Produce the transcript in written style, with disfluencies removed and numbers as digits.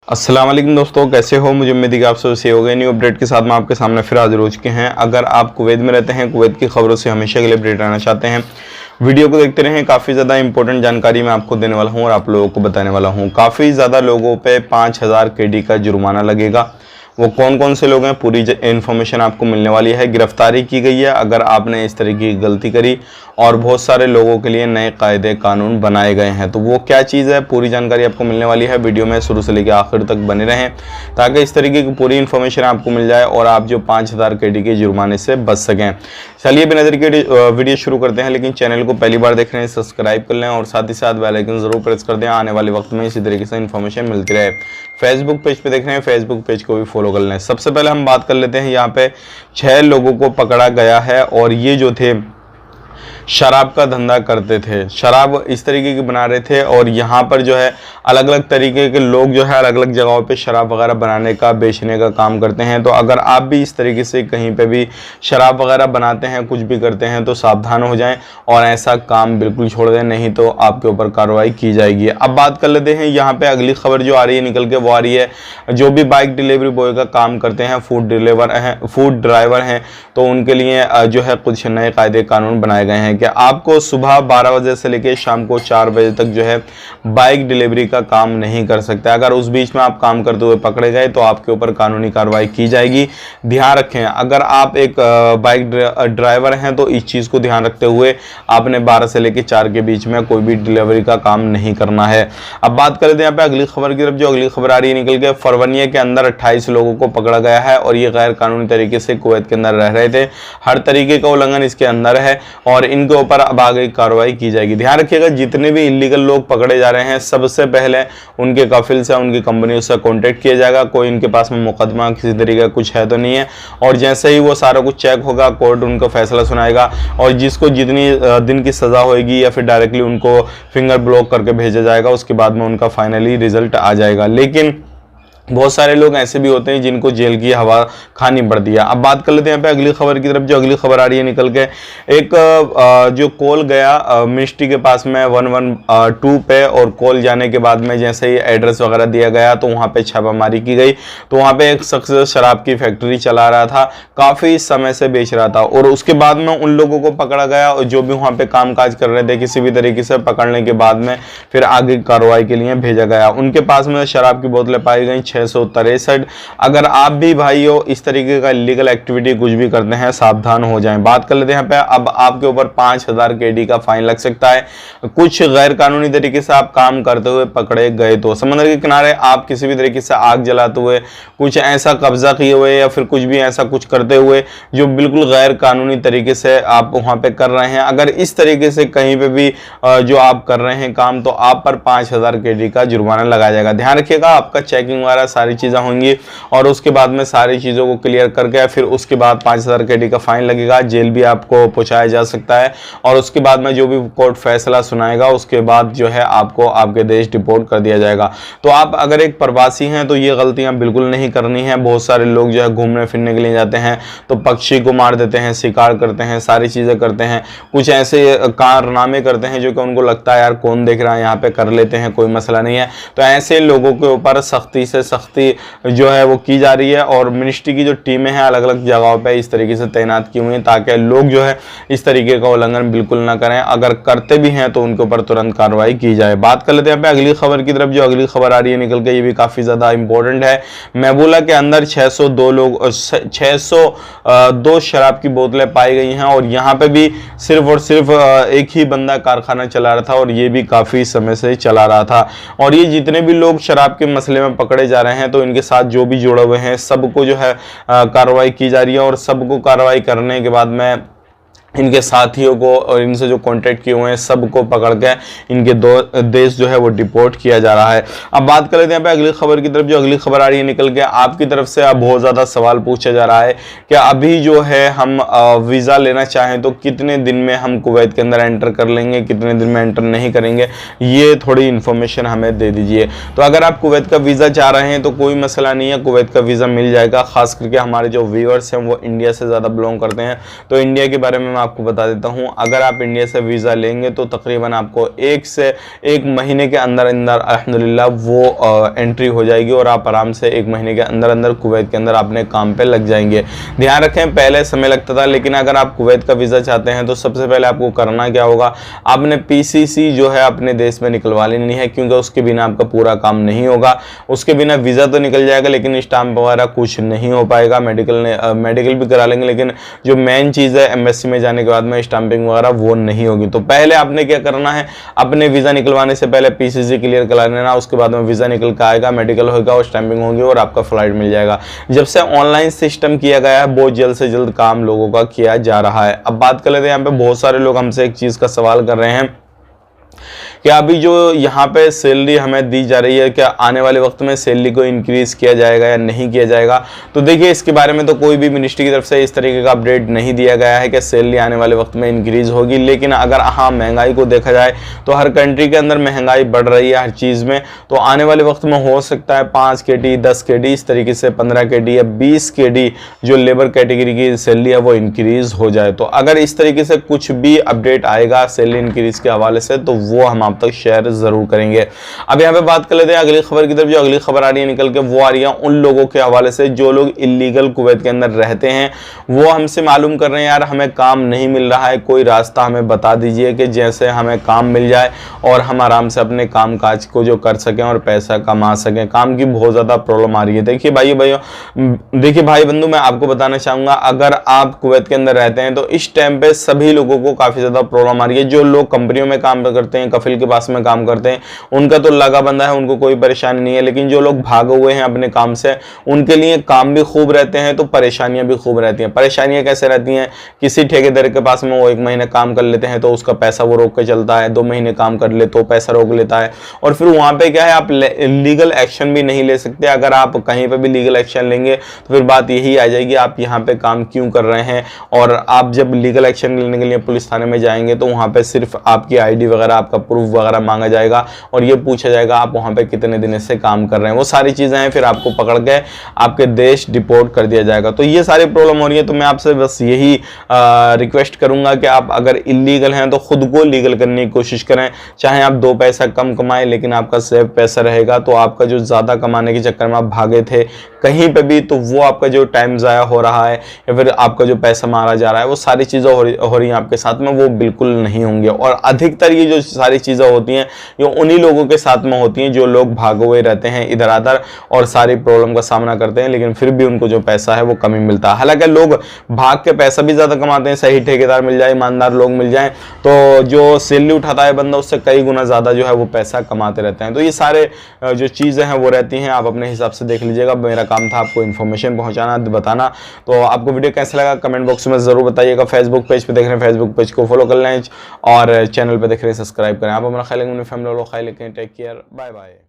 अस्सलाम वालेकुम दोस्तों, कैसे हो। मुझे उम्मीद है कि आप सब सही हो गए। न्यू अपडेट के साथ मैं आपके सामने फिर हाजिर हो चुके हैं। अगर आप कुवैत में रहते हैं, कुवैत की खबरों से हमेशा के लिए अपडेट रहना चाहते हैं, वीडियो को देखते रहें। काफ़ी ज़्यादा इंपॉर्टेंट जानकारी मैं आपको देने वाला हूं और आप लोगों को बताने वाला हूं। काफ़ी ज़्यादा लोगों पे 5000 KD का जुर्माना लगेगा। वो कौन कौन से लोग हैं, पूरी इन्फॉर्मेशन आपको मिलने वाली है। गिरफ्तारी की गई है अगर आपने इस तरीके की गलती करी, और बहुत सारे लोगों के लिए नए कायदे कानून बनाए गए हैं। तो वो क्या चीज़ है, पूरी जानकारी आपको मिलने वाली है। वीडियो में शुरू से लेकर आखिर तक बने रहें ताकि इस तरीके की पूरी इन्फॉर्मेशन आपको मिल जाए और आप जो 5000 KD के जुर्माने से बच सकें। चलिए बिना देरी के वीडियो शुरू करते हैं। लेकिन चैनल को पहली बार देख रहे हैं, सब्सक्राइब कर लें और साथ ही साथ बेल आइकन जरूर प्रेस कर दें। आने वाले वक्त में इसी तरीके से इन्फॉर्मेशन मिलती रहे। फेसबुक पेज पे देख रहे हैं, फेसबुक पेज को भी फॉलो कर लें। सबसे पहले हम बात कर लेते हैं, यहाँ पे 6 लोगों को पकड़ा गया है और ये जो थे शराब का धंधा करते थे, शराब इस तरीके की बना रहे थे। और यहाँ पर जो है अलग अलग तरीके के लोग जो है अलग अलग जगहों पे शराब वगैरह बनाने का, बेचने का काम करते हैं। तो अगर आप भी इस तरीके से कहीं पे भी शराब वगैरह बनाते हैं, कुछ भी करते हैं, तो सावधान हो जाएं और ऐसा काम बिल्कुल छोड़ दें, नहीं तो आपके ऊपर कार्रवाई की जाएगी। अब बात कर लेते हैं, यहाँ पे अगली खबर जो आ रही है निकल के, वो आ रही है जो भी बाइक डिलीवरी बॉय का काम करते हैं, फूड ड्राइवर हैं, तो उनके लिए जो है कुछ नए कायदे कानून बनाए गए हैं कि आपको सुबह 12 बजे से लेकर शाम को 4 बजे तक जो है बाइक डिलीवरी का काम नहीं कर सकते। अगर उस बीच में आप काम करते हुए पकड़े गए तो आपके ऊपर कानूनी कार्रवाई की जाएगी। ध्यान रखें, अगर आप एक बाइक ड्राइवर हैं तो इस चीज़ को ध्यान रखते हुए आपने 12 से लेकर 4 के बीच में कोई भी डिलीवरी का काम नहीं करना है। अब बात कर लेते हैं यहाँ पे अगली खबर की तरफ। जो अगली खबर आ रही है निकल के, फरवनिया के अंदर 28 लोगों को पकड़ा गया है और ये गैर कानूनी तरीके से कुवैत के अंदर रह रहे थे। हर तरीके का उल्लंघन इसके अंदर है और इनके ऊपर अब आगे कार्रवाई की जाएगी। ध्यान रखिएगा, जितने भी इलीगल लोग पकड़े जा रहे हैं सबसे पहले उनके कफिल से, उनकी कंपनी से कांटेक्ट किया जाएगा। कोई इनके पास में मुकदमा किसी तरीके का कुछ है तो नहीं है, और जैसे ही वो सारा कुछ चेक होगा, कोर्ट उनको फैसला सुनाएगा और जिसको जितनी दिन की सजा होगी या फिर डायरेक्टली उनको फिंगर ब्लॉक करके भेजा जाएगा, उसके बाद में उनका फाइनली रिजल्ट आ जाएगा। लेकिन बहुत सारे लोग ऐसे भी होते हैं जिनको जेल की हवा खानी पड़ती है। अब बात कर लेते हैं यहाँ पे अगली खबर की तरफ। जो अगली खबर आ रही है निकल के, एक जो कॉल गया मिनिस्ट्री के पास में 112 पे, और कॉल जाने के बाद में जैसे ही एड्रेस वगैरह दिया गया तो वहाँ पे छापामारी की गई। तो वहाँ पे एक शख्स शराब की फैक्ट्री चला रहा था, काफ़ी समय से बेच रहा था, और उसके बाद में उन लोगों को पकड़ा गया और जो भी वहाँ पे काम काज कर रहे थे, किसी भी तरीके से पकड़ने के बाद में फिर आगे कार्रवाई के लिए भेजा गया। उनके पास में शराब की बोतलें पाई गई 663। अगर आप भी भाई हो इस तरीके का इलीगल एक्टिविटी कुछ भी करते हैं, सावधान हो जाएं। बात कर लेते हैं यहाँ पे, अब आपके ऊपर 5000 KD का फाइन लग सकता है कुछ गैर कानूनी तरीके से आप काम करते हुए पकड़े गए तो। समंदर के किनारे आप किसी भी तरीके से आग जलाते हुए, कुछ ऐसा कब्जा किए हुए या फिर कुछ भी ऐसा कुछ करते हुए जो बिल्कुल गैर कानूनी तरीके से आप वहां पे कर रहे हैं, अगर इस तरीके से कहीं पे भी जो आप कर रहे हैं काम, तो आप पर 5000 KD का जुर्माना लगाया जाएगा। ध्यान रखिएगा, आपका चेकिंग वगैरह सारी चीज़ें होंगी और उसके बाद में सारी चीज़ों को क्लियर करके फिर उसके बाद 5000 KD का फाइन लगेगा। जेल भी आपको पहुंचाया जा सकता है और उसके बाद में जो भी कोर्ट फैसला सुनाएगा उसके बाद जो है आपको आपके देश डिपोर्ट कर दिया जाएगा। तो आप अगर एक प्रवासी हैं तो ये गलतियां बिल्कुल नहीं करनी है। बहुत सारे लोग जो है घूमने फिरने के लिए जाते हैं तो पक्षी को मार देते हैं, शिकार करते हैं, सारी चीज़ें करते हैं, कुछ ऐसे कारनामे करते हैं जो कि उनको लगता है यार कौन देख रहा है, यहाँ पे कर लेते हैं, कोई मसला नहीं है। तो ऐसे लोगों के ऊपर सख्ती से सख्ती जो है वो की जा रही है और मिनिस्ट्री की जो टीमें हैं अलग अलग जगहों पे इस तरीके से तैनात की हुई हैं ताकि लोग जो है इस तरीके का उल्लंघन बिल्कुल ना करें। अगर करते भी हैं तो उनके ऊपर तुरंत कार्रवाई की जाए। बात कर लेते हैं यहाँ पे अगली खबर की तरफ। जो अगली खबर आ रही है निकल के, ये भी काफ़ी ज़्यादा इंपॉर्टेंट है। महबूला के अंदर 602 शराब की बोतलें पाई गई हैं और यहाँ पे भी सिर्फ और सिर्फ एक ही बंदा कारखाना चला रहा था और ये भी काफ़ी समय से चला रहा था। और ये जितने भी लोग शराब के मसले में पकड़े जा रहे हैं तो इनके साथ जो भी जुड़े हुए हैं सबको जो है कार्रवाई की जा रही है और सबको कार्रवाई करने के बाद में इनके साथियों को और इनसे जो कांटेक्ट किए हुए हैं सबको पकड़ के इनके देश जो है वो डिपोर्ट किया जा रहा है। अब बात कर लेते हैं यहाँ पे अगली खबर की तरफ। जो अगली खबर आ रही है निकल के, आपकी तरफ से अब बहुत ज़्यादा सवाल पूछा जा रहा है कि अभी जो है हम वीज़ा लेना चाहें तो कितने दिन में हम कुवैत के अंदर एंटर कर लेंगे, कितने दिन में एंटर नहीं करेंगे, ये थोड़ी इन्फॉर्मेशन हमें दे दीजिए। तो अगर आप कुवैत का वीज़ा चाह रहे हैं तो कोई मसला नहीं है, कुवैत का वीज़ा मिल जाएगा। खास करके हमारे जो व्यूअर्स हैं वो इंडिया से ज़्यादा बिलोंग करते हैं तो इंडिया के बारे में मैं आपको बता देता हूँ, अगर आप इंडिया से वीज़ा लेंगे तो तकरीबन आपको 1 से 1 महीने के अंदर अंदर अल्हम्दुलिल्लाह वो एंट्री हो जाएगी और आप आराम से 1 महीने के अंदर अंदर कुवैत के अंदर अपने काम पे लग जाएंगे। ध्यान रखें, पहले समय लगता था, लेकिन अगर आप कुवैत का वीज़ा चाहते हैं तो सबसे पहले आपको करना क्या होगा, आपने पीसीसी जो है अपने देश में निकलवा लेनी है, क्योंकि उसके बिना आपका पूरा काम नहीं होगा। उसके बिना वीज़ा तो निकल जाएगा लेकिन स्टाम्प वगैरह कुछ नहीं हो पाएगा। मेडिकल भी करा लेंगे, लेकिन जो मेन चीज़ है एम्बेसी में जाने के बाद में स्टाम्पिंग वगैरह वो नहीं होगी। तो पहले आपने क्या करना है, अपने वीज़ा निकलवाने से पहले पीसीसी क्लियर करा लेना, उसके बाद में वीज़ा निकल के आएगा, मेडिकल होगा और स्टैंपिंग होगी और आपका फ्लाइट मिल जाएगा। जब से ऑनलाइन सिस्टम किया गया है बहुत जल्द से जल्द काम लोगों का किया जा रहा है। अब बात कर लेते हैं, यहाँ पे बहुत सारे लोग हमसे एक चीज़ का सवाल कर रहे हैं कि अभी जो यहाँ पे सैलरी हमें दी जा रही है, क्या आने वाले वक्त में सैलरी को इंक्रीज़ किया जाएगा या नहीं किया जाएगा। तो देखिए, इसके बारे में तो कोई भी मिनिस्ट्री की तरफ से इस तरीके का अपडेट नहीं दिया गया है कि सैलरी आने वाले वक्त में इंक्रीज़ होगी। लेकिन अगर हाँ महंगाई को देखा जाए तो हर कंट्री के अंदर महंगाई बढ़ रही है हर चीज़ में, तो आने वाले वक्त में हो सकता है 5 KD 10 KD इस तरीके से 15 KD या 20 KD जो लेबर कैटेगरी की सैलरी है वो इंक्रीज़ हो जाए। तो अगर इस तरीके से कुछ भी अपडेट आएगा सैलरी इंक्रीज़ के हवाले से तो वो हम आप तक शेयर जरूर करेंगे। अब यहाँ पे बात कर लेते हैं अगली खबर की तरफ। जो अगली खबर आ रही है निकल के, वो आ रही है उन लोगों के हवाले से जो लोग इलीगल कुवैत के अंदर रहते हैं। वो हमसे मालूम कर रहे हैं, यार हमें काम नहीं मिल रहा है, कोई रास्ता हमें बता दीजिए कि जैसे हमें काम मिल जाए और हम आराम से अपने काम काज को जो कर सकें और पैसा कमा सकें। काम की बहुत ज़्यादा प्रॉब्लम आ रही है। देखिए भाई बंधु, मैं आपको बताना चाहूँगा, अगर आप कुवैत के अंदर रहते हैं तो इस टाइम पे सभी लोगों को काफ़ी ज़्यादा प्रॉब्लम आ रही है। जो लोग कंपनियों में काम करते हैं, कफिल के पास में काम करते हैं, उनका तो लगा बंदा है, उनको कोई परेशानी नहीं है। लेकिन जो लोग भागे हुए हैं अपने काम से, उनके लिए काम भी खूब रहते हैं तो परेशानियां भी खूब रहती हैं। परेशानियां कैसे रहती हैं, किसी ठेकेदार के पास में वो 1 महीने काम कर लेते हैं तो उसका पैसा वो रोक के चलता है, 2 महीने काम कर ले तो पैसा रोक लेता है, और फिर वहां पे क्या है, आप लीगल एक्शन भी नहीं ले सकते। अगर आप कहीं पे भी लीगल एक्शन लेंगे तो फिर बात यही आ जाएगी, आप यहाँ पे काम क्यों कर रहे हैं। और आप जब लीगल एक्शन लेने के लिए पुलिस थाने में जाएंगे तो वहां पे सिर्फ आपकी ID वगैरह, आपका प्रूफ वगैरह मांगा जाएगा और ये पूछा जाएगा आप वहां पे कितने दिन से काम कर रहे हैं। वो सारी चीजें हैं, फिर आपको पकड़ के आपके देश डिपोर्ट कर दिया जाएगा। तो ये सारी प्रॉब्लम हो रही है। तो मैं आपसे बस यही रिक्वेस्ट करूंगा कि आप अगर इलीगल हैं तो खुद को लीगल करने की कोशिश करें। चाहे आप 2 पैसा कम कमाएं, लेकिन आपका सेव पैसा रहेगा। तो आपका जो ज्यादा कमाने के चक्कर में आप भागे थे कहीं पे भी, तो वो आपका जो टाइम ज़ाया हो रहा है या फिर आपका जो पैसा मारा जा रहा है, वो सारी चीज़ें हो रही हैं आपके साथ में, वो बिल्कुल नहीं होंगे। और अधिकतर ये जो सारी चीज़ें होती हैं ये उन्हीं लोगों के साथ में होती हैं जो लोग भागे हुए रहते हैं इधर उधर और सारी प्रॉब्लम का सामना करते हैं, लेकिन फिर भी उनको जो पैसा है वो कम ही मिलता है। हालांकि लोग भाग के पैसा भी ज़्यादा कमाते हैं, सही ठेकेदार मिल जाए, ईमानदार लोग मिल जाएं तो जो सैलरी उठाता है बंदा उससे कई गुना ज़्यादा जो है वो पैसा कमाते रहते हैं। तो ये सारे जो चीज़ें हैं वो रहती हैं, आप अपने हिसाब से देख लीजिएगा। मेरा काम था आपको इन्फॉर्मेशन पहुंचाना, बताना। तो आपको वीडियो कैसा लगा कमेंट बॉक्स में ज़रूर बताइएगा। फेसबुक पेज पे देख रहे हैं, फेसबुक पेज को फॉलो कर लें और चैनल पे देख रहे हैं सब्सक्राइब करें। आप अपना ख्याल रखें, अपनी फैमिली वालों ख्याल रखें। Take care, bye bye.